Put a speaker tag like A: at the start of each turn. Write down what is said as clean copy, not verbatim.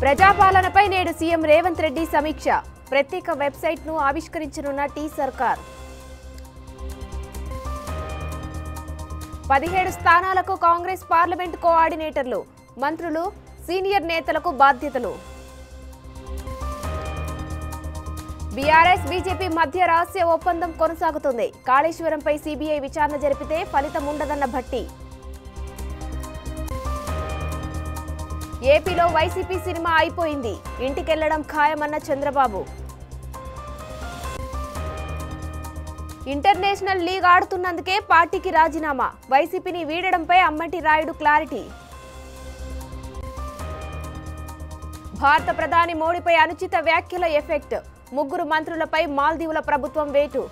A: ప్రజాపాలనపై నేడు సీఎం రేవంత్ రెడ్డి సమీక్ష. ప్రత్యేక వెబ్సైట్ ను ఆవిష్కరించనున్న టీ సర్కార్. 17 స్థానాలకు కాంగ్రెస్ పార్లమెంట్ కోఆర్డినేటర్లు, మంత్రులు, సీనియర్ నేతలకు బాధ్యతలు. బీఆర్ఎస్ బీజేపీ మధ్య రహస్య ఒప్పందం కొనసాగుతుంది. కాళేశ్వరంపై సీబీఐ విచారణ జరిపితే ఫలితం ఉండదన్న భట్టి. ఏపీలో వైసీపీ సినిమా అయిపోయింది, ఇంటికెళ్లడం ఖాయమన్న చంద్రబాబు. ఇంటర్నేషనల్ లీగ్ ఆడుతున్నందుకే పార్టీకి రాజీనామా, వైసీపీని వీడడంపై అమ్మంటి రాయుడు క్లారిటీ. భారత ప్రధాని మోడీపై అనుచిత వ్యాఖ్యల ఎఫెక్ట్, 3 మంత్రులపై మాల్దీవుల ప్రభుత్వం వేటు.